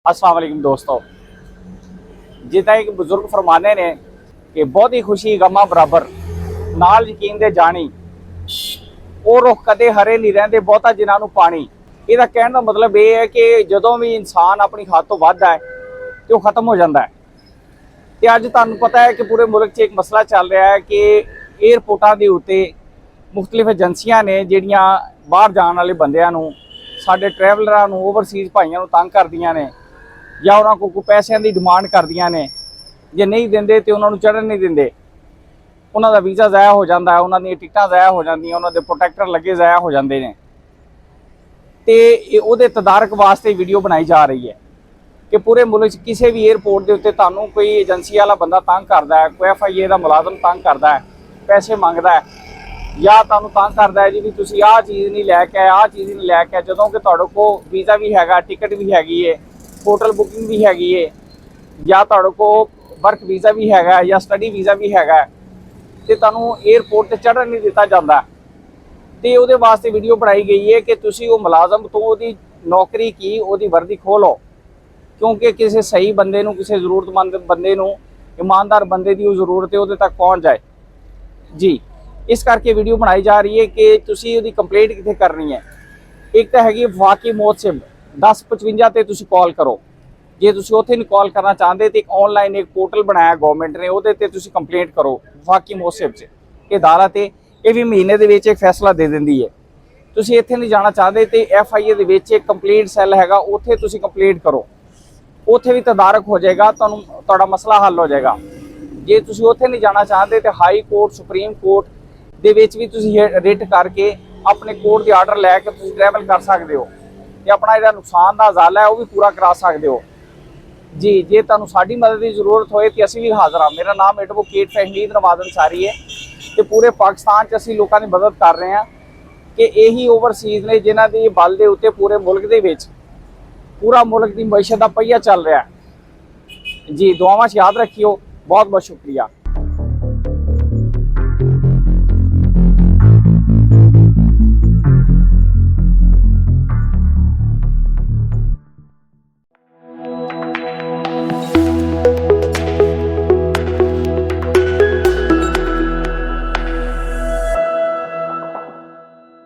अस्सलाम वालेकुम दोस्तों, जिदा एक बुजुर्ग फरमाने ने कि बहुत ही खुशी गमा बराबर नाल यकीन दे जानी ਉਹ रुख कदे हरे नहीं रहंदे बहुता जिन्हां नूं पानी। ਇਹਦਾ ਕਹਿਣ ਦਾ ਮਤਲਬ ਇਹ ਹੈ ਕਿ ਜਦੋਂ ਵੀ ਇਨਸਾਨ ਆਪਣੀ ਹੱਦ ਤੋਂ ਵੱਧ ਹੈ ਤੇ ਉਹ ਖਤਮ ਹੋ ਜਾਂਦਾ ਹੈ। ਤੇ ਅੱਜ ਤੁਹਾਨੂੰ ਪਤਾ ਹੈ ਕਿ ਪੂਰੇ ਮੁਲਕ 'ਚ ਇੱਕ ਮਸਲਾ ਚੱਲ ਰਿਹਾ ਹੈ ਕਿ 에ਅਰਪੋਰਟਾਂ ਦੇ ਉੱਤੇ ਮੁxtਲਿਫ ਏਜੰਸੀਆਂ ਨੇ ਜਿਹੜੀਆਂ ਬਾਹਰ ਜਾਣ ਵਾਲੇ ਬੰਦਿਆਂ ਨੂੰ, ਸਾਡੇ ਟਰੈਵਲਰਾਂ ਨੂੰ, ਓਵਰਸੀਜ਼ ਭਾਈਆਂ ਨੂੰ ਤੰਗ ਕਰਦੀਆਂ ਨੇ ਜਾਂ ਉਹਨਾਂ ਕੋਲ ਕੋਈ ਪੈਸਿਆਂ ਦੀ ਡਿਮਾਂਡ ਕਰਦੀਆਂ ਨੇ। ਜੇ ਨਹੀਂ ਦਿੰਦੇ ਤੇ ਉਹਨਾਂ ਨੂੰ ਚੜ੍ਹਨ ਨਹੀਂ ਦਿੰਦੇ, ਉਹਨਾਂ ਦਾ ਵੀਜ਼ਾ ਜ਼ਾਇਆ ਹੋ ਜਾਂਦਾ ਹੈ, ਉਹਨਾਂ ਦੀਆਂ ਟਿਕਟਾਂ ਜ਼ਾਇਆ ਹੋ ਜਾਂਦੀਆਂ, ਉਹਨਾਂ ਦੇ ਪ੍ਰੋਟੈਕਟਰ ਲੱਗੇ ਜ਼ਾਇਆ ਹੋ ਜਾਂਦੇ ਨੇ। ਤੇ ਉਹਦੇ ਤਦਾਰਕ ਵਾਸਤੇ ਵੀਡੀਓ ਬਣਾਈ ਜਾ ਰਹੀ ਹੈ ਕਿ ਪੂਰੇ ਮੁਲਕ 'ਚ ਕਿਸੇ ਵੀ 에ਅਰਪੋਰਟ ਦੇ ਉੱਤੇ ਤੁਹਾਨੂੰ ਕੋਈ ਏਜੰਸੀ ਵਾਲਾ ਬੰਦਾ ਤੰਗ ਕਰਦਾ ਹੈ, ਕੋਈ FIA ਦਾ ਮੁਲਾਜ਼ਮ ਤੰਗ ਕਰਦਾ ਹੈ, ਪੈਸੇ ਮੰਗਦਾ ਹੈ ਜਾਂ ਤੁਹਾਨੂੰ ਤੰਗ ਕਰਦਾ ਹੈ ਜੀ ਵੀ ਤੁਸੀਂ ਆਹ ਚੀਜ਼ ਨਹੀਂ ਲੈ ਕੇ ਆਏ, ਆਹ ਚੀਜ਼ ਨਹੀਂ ਲੈ ਕੇ ਆਏ, ਜਦੋਂ ਕਿ ਤੁਹਾਡੇ ਕੋਲ ਵੀਜ਼ਾ ਵੀ ਹੈਗਾ, ਟਿਕਟ ਵੀ ਹੈਗੀ ਹੈ, ਹੋਟਲ ਬੁਕਿੰਗ ਵੀ ਹੈਗੀ ਹੈ, ਜਾਂ ਤੁਹਾਡੇ ਕੋਲ ਵਰਕ ਵੀਜ਼ਾ ਵੀ ਹੈਗਾ ਜਾਂ ਸਟੱਡੀ ਵੀਜ਼ਾ ਵੀ ਹੈਗਾ, ਤੇ ਤੁਹਾਨੂੰ 에ਅਰਪੋਰਟ ਤੇ ਚੜ੍ਹਨ ਨਹੀਂ ਦਿੱਤਾ ਜਾਂਦਾ। ਤੇ ਉਹਦੇ ਵਾਸਤੇ ਵੀਡੀਓ ਬਣਾਈ ਗਈ ਹੈ ਕਿ ਤੁਸੀਂ ਉਹ ਮੁਲਾਜ਼ਮ ਤੋਂ ਉਹਦੀ ਨੌਕਰੀ ਕੀ, ਉਹਦੀ ਵਰਦੀ ਖੋਲੋ, ਕਿਉਂਕਿ ਕਿਸੇ ਸਹੀ ਬੰਦੇ ਨੂੰ, ਕਿਸੇ ਜ਼ਰੂਰਤਮੰਦ ਬੰਦੇ ਨੂੰ, ਇਮਾਨਦਾਰ ਬੰਦੇ ਦੀ ਉਹ ਜ਼ਰੂਰਤ ਹੈ ਉਹਦੇ ਤੱਕ ਪਹੁੰਚ ਜਾਏ ਜੀ। ਇਸ ਕਰਕੇ ਵੀਡੀਓ ਬਣਾਈ ਜਾ ਰਹੀ ਹੈ ਕਿ ਤੁਸੀਂ ਉਹਦੀ ਕੰਪਲੇਂਟ ਕਿੱਥੇ ਕਰਨੀ ਹੈ। ਇੱਕ ਤਾਂ ਹੈਗੀ ਵਫਾਕੀ ਮੋਹਤਸਿਬ 1055 ਤੇ ਤੁਸੀਂ ਕਾਲ ਕਰੋ। ਜੇ ਤੁਸੀਂ ਉੱਥੇ ਨਹੀਂ ਕਾਲ ਕਰਨਾ ਚਾਹੁੰਦੇ ਤੇ ਇੱਕ ਆਨਲਾਈਨ ਇੱਕ ਪੋਰਟਲ ਬਣਾਇਆ ਗਵਰਨਮੈਂਟ ਨੇ, ਉਹਦੇ ਤੇ ਤੁਸੀਂ ਕੰਪਲੇਂਟ ਕਰੋ ਵਫਾਕੀ ਮੋਹਤਸਿਬ 'ਚ। ਇਹ ਅਦਾਲਤ ਹੈ, ਇਹ ਵੀ ਮਹੀਨੇ ਦੇ ਵਿੱਚ ਇੱਕ ਫੈਸਲਾ ਦੇ ਦਿੰਦੀ ਹੈ। ਤੁਸੀਂ ਇੱਥੇ ਨਹੀਂ ਜਾਣਾ ਚਾਹਦੇ ਤੇ FIA ਦੇ ਵਿੱਚ ਇੱਕ ਕੰਪਲੇਂਟ ਸੈੱਲ ਹੈਗਾ, ਉੱਥੇ ਤੁਸੀਂ ਕੰਪਲੇਂਟ ਕਰੋ, ਉੱਥੇ ਵੀ ਤਦਾਰਕ ਹੋ ਜਾਏਗਾ, ਤੁਹਾਨੂੰ ਤੁਹਾਡਾ ਮਸਲਾ ਹੱਲ ਹੋ ਜਾਏਗਾ। ਜੇ ਤੁਸੀਂ ਉੱਥੇ ਨਹੀਂ ਜਾਣਾ ਚਾਹਦੇ ਤੇ ਹਾਈ ਕੋਰਟ, ਸੁਪਰੀਮ ਕੋਰਟ ਦੇ ਵਿੱਚ ਵੀ ਤੁਸੀਂ ਰਿਟ ਕਰਕੇ ਆਪਣੇ ਕੋਰਟ ਦੇ ਆਰਡਰ ਲੈ ਕੇ ਤੁਸੀਂ ਟਰੈਵਲ ਕਰ ਸਕਦੇ ਹੋ ਤੇ ਆਪਣਾ ਜਿਹੜਾ ਨੁਕਸਾਨ ਦਾ ਹਜ਼ਾਲਾ ਹੈ ਉਹ ਵੀ ਪੂਰਾ ਕਰਾ ਸਕਦੇ ਹੋ ਜੀ। ਜੇ ਤੁਹਾਨੂੰ ਸਾਡੀ ਮਦਦ ਦੀ ਜ਼ਰੂਰਤ ਹੋਏ ਤੇ ਅਸੀਂ ਵੀ ਹਾਜ਼ਰ ਹਾਂ। ਮੇਰਾ ਨਾਮ ਐਡਵੋਕੇਟ ਫਹਿਮੀਦ ਨਵਾਜ਼ ਅੰਸਾਰੀ ਹੈ ਤੇ ਪੂਰੇ ਪਾਕਿਸਤਾਨ 'ਚ ਅਸੀਂ ਲੋਕਾਂ ਦੀ ਮਦਦ ਕਰ ਰਹੇ ਹਾਂ ਕਿ ਇਹੀ ਓਵਰਸੀਜ਼ ਨੇ ਜਿਨ੍ਹਾਂ ਦੀ ਬਲ ਦੇ ਉੱਤੇ ਪੂਰੇ ਮੁਲਕ ਦੇ ਵਿੱਚ, ਪੂਰਾ ਮੁਲਕ ਦੀ ਮਈਸ਼ਤ ਦਾ ਪਹੀਆ ਚੱਲ ਰਿਹਾ ਜੀ। ਦੁਆਵਾਂ 'ਚ ਯਾਦ ਰੱਖਿਓ। ਬਹੁਤ ਬਹੁਤ ਸ਼ੁਕਰੀਆ।